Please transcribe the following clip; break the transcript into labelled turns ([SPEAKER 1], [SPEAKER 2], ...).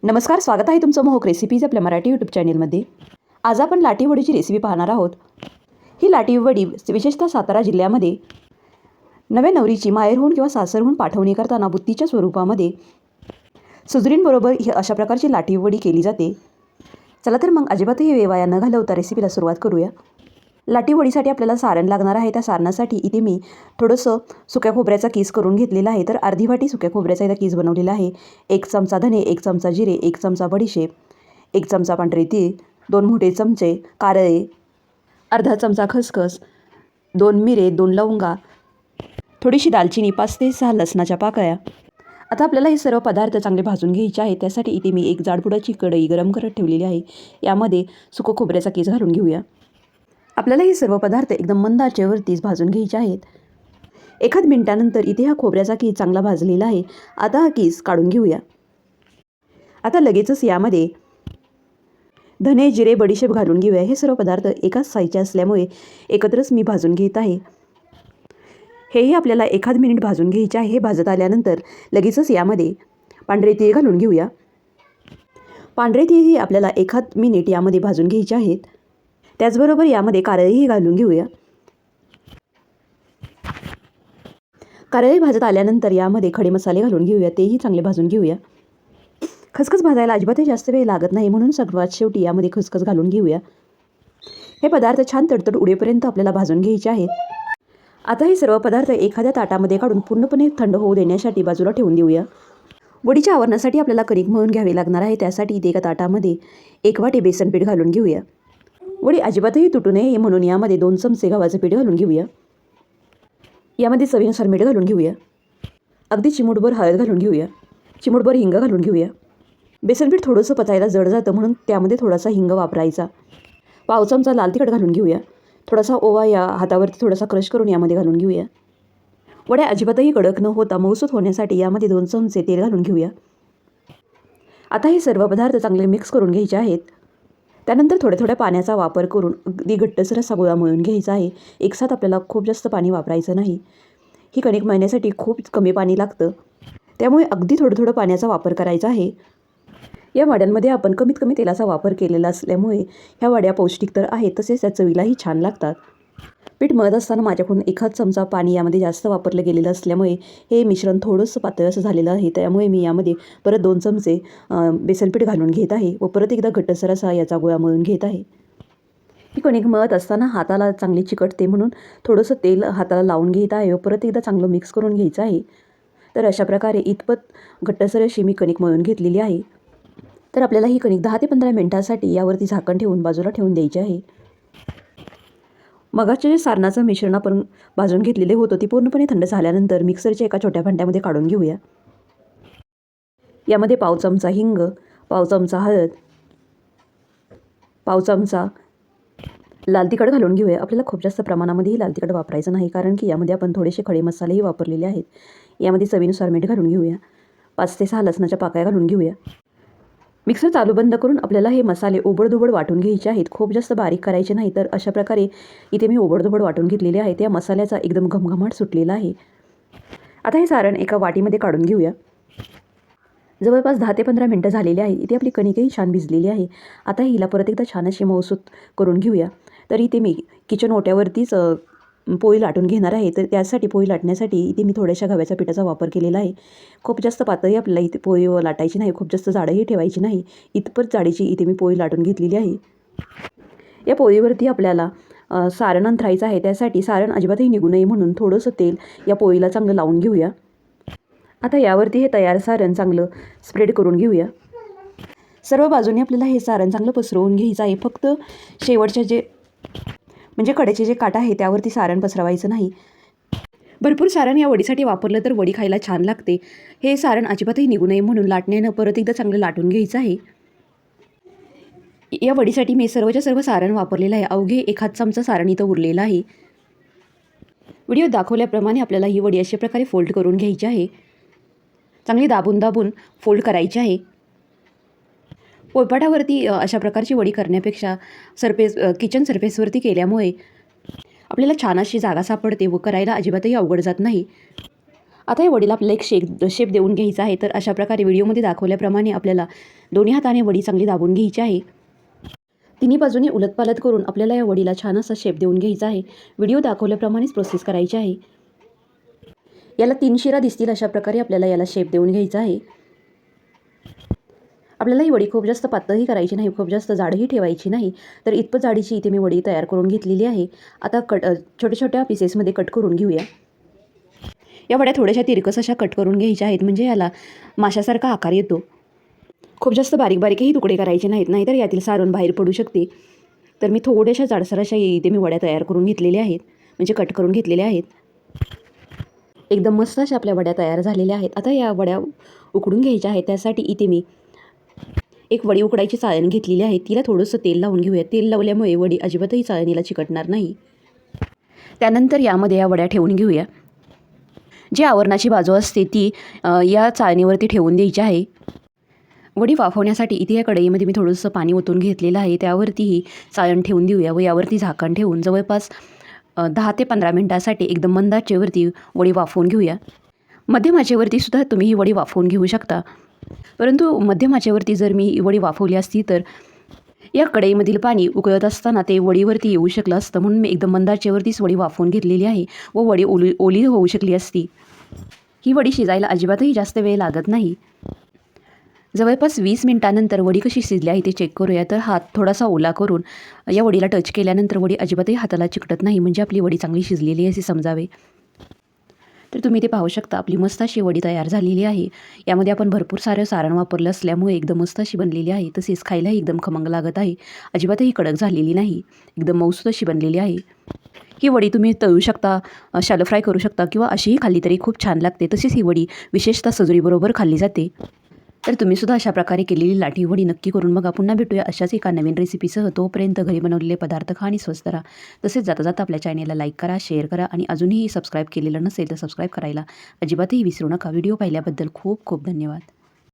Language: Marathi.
[SPEAKER 1] नमस्कार, स्वागत आहे तुमचं मोहक रेसिपीज आपल्या मराठी यूट्यूब चॅनलमध्ये. आज आपण लाटी वडीची रेसिपी पाहणार आहोत. ही लाटी वडी विशेषतः सातारा जिल्ह्यामध्ये नव्या नवरीची माहेरहून किंवा सासरहून पाठवणी करताना बुत्तीच्या स्वरूपामध्ये सुजरींबरोबर ही अशा प्रकारची लाटी वडी केली जाते. चला तर मग अजिबातही वेळ वाया न घालवता रेसिपीला सुरुवात करूया. लाटी वडीसाठी आपल्याला सारण लागणार आहे. त्या सारणासाठी इथे मी थोडंसं सुक्या खोबऱ्याचा कीस करून घेतलेला आहे. तर अर्धी वाटी सुक्या खोबऱ्याचा इथं कीस बनवलेला आहे. 1 चमचा धने, 1 चमचा जिरे, 1 चमचा बडीशेप, 1 चमचा पांढरे तीळ, 2 मोठे चमचे कारळे, अर्धा चमचा खसखस, 2 मिरे, 2 लवंगा, थोडीशी दालचिनी, 5 ते 6 लसणाच्या पाकळ्या. आता आपल्याला हे सर्व पदार्थ चांगले भाजून घ्यायचे आहेत. त्यासाठी इथे मी एक जाडबुडाची कढई गरम करत ठेवलेली आहे. यामध्ये सुकं खोबऱ्याचा कीस घालून घेऊया. आपल्याला हे सर्व पदार्थ एकदम मंद आचेवरतीच भाजून घ्यायचे आहेत. 1 मिनिटानंतर इथे हा खोबऱ्याचा कीस चांगला भाजलेला आहे. आता हा कीस काढून घेऊया. आता लगेचच यामध्ये धने, जिरे, बडीशेप घालून घेऊया. हे सर्व पदार्थ एकाच साईजचे असल्यामुळे एकत्रच मी भाजून घेत आहे. हेही आपल्याला 1 मिनिट भाजून घ्यायचे आहे. हे भाजत आल्यानंतर लगेचच यामध्ये पांढरे तीळ घालून घेऊया. पांढरे तीळही आपल्याला 1 मिनिट यामध्ये भाजून घ्यायचे आहेत. त्याचबरोबर यामध्ये कारळेही घालून घेऊया. कारळे भाजत आल्यानंतर यामध्ये खडे मसाले घालून घेऊया. तेही चांगले भाजून घेऊया. खसखस भाजायला अजिबातही जास्त वेळ लागत नाही, म्हणून सर्वात शेवटी यामध्ये खसखस घालून घेऊया. हे पदार्थ छान तडतड उडेपर्यंत आपल्याला भाजून घ्यायचे आहेत. आता हे सर्व पदार्थ एखाद्या ताटामध्ये काढून पूर्णपणे थंड होऊ देण्यासाठी बाजूला ठेवून देऊया. वडीच्या आवरणासाठी आपल्याला कणिक मळून घ्यावे लागणार आहे. त्यासाठी इथे एका ताटामध्ये 1 वाटी बेसन पीठ घालून घेऊया. वडी अजिबातही तुटू नये म्हणून यामध्ये 2 चमचे गव्हाचं पीठ घालून घेऊया. यामध्ये चवीनुसार मीठ घालून घेऊया. अगदी चिमूटभर हळद घालून घेऊया. चिमूटभर हिंग घालून घेऊया. बेसन पीठ थोडंसं पचायला जड जातं, म्हणून त्यामध्ये थोडासा हिंग वापरायचा. 1/2 चमचा लाल तिखट घालून घेऊया. थोडासा ओवा या हातावरती थोडासा क्रश करून यामध्ये घालून घेऊया. वड्या अजिबातही कडक न होता मऊसूत होण्यासाठी यामध्ये 2 चमचे तेल घालून घेऊया. आता हे सर्व पदार्थ चांगले मिक्स करून घ्यायचे आहेत. त्यानंतर थोड्या थोड्या पाण्याचा वापर करून अगदी घट्टसर असा गोळा मळून घ्यायचा आहे. एकसाथ आपल्याला खूप जास्त पाणी वापरायचं नाही. ही कणिक मळण्यासाठी खूप कमी पाणी लागतं, त्यामुळे अगदी थोडं थोडं पाण्याचा वापर करायचा आहे. या वड्यांमध्ये आपण कमीत कमी तेलाचा वापर केलेला असल्यामुळे ह्या वड्या पौष्टिक तर आहेत, तसेच त्या चवीलाही छान लागतात. पीठ मळत असताना माझ्याकडून 1 चमचा पाणी यामध्ये जास्त वापरलं गेलेलं असल्यामुळे हे मिश्रण थोडंसं पातळ असं झालेलं आहे. त्यामुळे मी यामध्ये परत 2 चमचे बेसन पीठ घालून घेत आहे व परत एकदा घट्टसर असा याचा गोळा मळून घेत आहे. ही कणिक मळत असताना हाताला चांगली चिकटते, म्हणून थोडंसं तेल हाताला लावून घेत आहे व परत एकदा चांगलं मिक्स करून घ्यायचं आहे. तर अशा प्रकारे इतपत घट्टसर अशी मी कणिक मळून घेतलेली आहे. तर आपल्याला ही कणिक 10 ते 15 मिनिटांसाठी यावरती झाकण ठेवून बाजूला ठेवून द्यायची आहे. मगाचे जे सारणाचं मिश्रण आपण भाजून घेतलेले होतं ते पूर्णपणे थंड झाल्यानंतर मिक्सरच्या एका छोट्या भांड्यामध्ये काढून घेऊया. यामध्ये 1/2 चमचा हिंग, 1/2 चमचा हळद, 1/2 चमचा लाल तिखट घालून घेऊया. आपल्याला खूप जास्त प्रमाणामध्येही लाल तिखट वापरायचं नाही, कारण की यामध्ये आपण थोडेसे खडे मसालेही वापरलेले आहेत. यामध्ये चवीनुसार मीठ घालून घेऊया. 5 ते 6 लसणाच्या पाकळ्या घालून घेऊया. मिक्सर चालू बंद करून आपल्याला हे मसाले ओबडधोबड वाटून घ्यायचे आहेत. खूप जास्त बारीक करायचे नाही. तर अशा प्रकारे इथे मी ओबडधोबड वाटून घेतलेले आहेत. या मसाल्याचा एकदम घमघमाट सुटलेला आहे. आता हे सारण एका वाटीमध्ये काढून घेऊया. जवळपास 10 ते 15 मिनिटं झालेली आहे. इथे आपली कणिकही छान भिजलेली आहे. आता हिला परत एकदा छान अशी मऊसूत करून घेऊया. तर इथे मी किचन ओट्यावरतीच पोळी लाटून घेणार आहे. तर त्यासाठी पोळी लाटण्यासाठी इथे मी थोड्याशा गव्हाच्या पिठाचा वापर केलेला आहे. खूप जास्त पातळही आपल्याला इथे पोळी लाटायची नाही, खूप जास्त जाडही ठेवायची नाही. इतपत जाडीची इथे मी पोळी लाटून घेतलेली आहे. या पोळीवरती आपल्याला सारण अंथरायचं आहे. त्यासाठी सारण अजिबातही निघू नये म्हणून थोडंसं तेल या पोळीला चांगलं लावून घेऊया. आता यावरती हे तयार सारण चांगलं स्प्रेड करून घेऊया. सर्व बाजूने आपल्याला हे सारण चांगलं पसरवून घ्यायचं आहे. फक्त शेवटच्या जे म्हणजे कडेचे जे काठ आहे त्यावरती सारण पसरवायचं नाही. भरपूर सारण या वडीसाठी वापरलं तर वडी खायला छान लागते. हे सारण अजिबातही निघू नये म्हणून लाटण्यानं परत एकदा चांगलं लाटून घ्यायचं आहे. या वडीसाठी मी सर्वच्या सर्व सारण वापरलेलं आहे. अवघे 1 चमचा सारण इथं उरलेलं आहे. व्हिडिओ दाखवल्याप्रमाणे आपल्याला ही वडी अशा प्रकारे फोल्ड करून घ्यायची आहे. चांगली दाबून दाबून फोल्ड करायची आहे. पोळपाटावरती अशा प्रकारची वडी करण्यापेक्षा किचन सरफेसवरती केल्यामुळे आपल्याला छान अशी जागा सापडते व करायला अजिबातही अवघड जात नाही. आता या वडीला आपल्याला एक शेप देऊन घ्यायचा आहे. तर अशा प्रकारे व्हिडिओमध्ये दाखवल्याप्रमाणे आपल्याला दोन्ही हाताने वडी चांगली दाबून घ्यायची आहे. तिन्ही बाजूने उलटपालट करून आपल्याला या वडीला छान असा शेप देऊन घ्यायचा आहे. व्हिडिओ दाखवल्याप्रमाणेच प्रोसेस करायची आहे. याला 3 शिरा दिसतील अशा प्रकारे आपल्याला याला शेप देऊन घ्यायचा आहे. आपल्याला ही वडी खूप जास्त पातळही करायची नाही, खूप जास्त जाडही ठेवायची नाही. तर इतपत जाडीची इथे मी वडी तयार करून घेतलेली आहे. आता छोट्या-छोट्या पीसेसमध्ये कट करून घेऊया. या वड्या थोड्याशा तिरकस अशा कट करून घ्यायच्या आहेत, म्हणजे याला माशासारखा आकार येतो. खूप जास्त बारीक-बारीकही तुकडे करायचे नाहीत, नाहीतर यातील सारण बाहेर पडू शकते. तर मी थोड्याशा जाडसर अशा इथे मी वड्या तयार करून घेतलेल्या आहेत, म्हणजे कट करून घेतलेल्या आहेत. एकदम मस्त अशा आपल्या वड्या तयार झालेल्या आहेत. आता या वड्या उकडून घ्यायच्या आहेत. त्यासाठी इथे मी एक वडी उकडायची चाळण घेतलेली आहे. तिला थोडंसं तेल लावून घेऊया. तेल लावल्यामुळे वडी अजिबातही चाळणीला चिकटणार नाही. त्यानंतर यामध्ये या वड्या ठेवून घेऊया. जी आवरणाची बाजू असते ती या चाळणीवरती ठेवून द्यायची आहे. वडी वाफवण्यासाठी इथे या कढईमध्ये मी थोडंसं पाणी ओतून घेतलेलं आहे. त्यावरती ही चाळण ठेवून देऊया व यावरती झाकण ठेवून जवळपास 10 ते 15 मिनिटांसाठी एकदम मंद आचेवरती वडी वाफवून घेऊया. मध्यम आचेवरती सुद्धा तुम्ही ही वडी वाफवून घेऊ शकता. परंतु मध्यम आचेवरती जर मी वडी वाफवली असती तर या कढईमधील पाणी उकळत असताना ते वडीवरती येऊ शकलं असतं. म्हणून मी एकदम मंद आचेवरतीच वडी वाफवून घेतलेली आहे व वडी ओली होऊ शकली असती. ही वडी शिजायला अजिबातही जास्त वेळ लागत नाही. जवळपास 20 मिनिटांनंतर वडी कशी शिजली आहे ते चेक करूया. तर हात थोडासा ओला करून या वडीला टच केल्यानंतर वडी अजिबातही हाताला चिकटत नाही, म्हणजे आपली वडी चांगली शिजलेली आहे असे समजावे. तर तुम्ही ते पाहू शकता आपली मस्त अशी वडी तयार झालेली आहे. यामध्ये आपण भरपूर सारं सारण वापरलं असल्यामुळे एकदम मस्त अशी बनलेली आहे. तसेच खायलाही एकदम खमंग लागत आहे. अजिबातही कडक झालेली नाही, एकदम मऊसूद अशी बनलेली आहे. ही वडी तुम्ही तळू शकता, शॅलो फ्राय करू शकता किंवा अशीही खाल्ली तरी खूप छान लागते. तसेच ही वडी विशेषतः सजुरीबरोबर खाल्ली जाते. तर तुम्ही सुद्धा अशा प्रकारे केलेली लाठी वडी नक्की करून बघा. पुन्हा भेटूया अशाच एका नवीन रेसिपीसह. तोपर्यंत घरी बनवलेले पदार्थ खा आणि स्वस्थ राहा. तसेच जाता जाता आपल्या चॅनेलला लाईक करा, शेअर करा आणि अजूनही सबस्क्राईब केलेलं नसेल तर सबस्क्राईब करायला अजिबातही विसरू नका. व्हिडिओ पाहिल्याबद्दल खूप खूप धन्यवाद.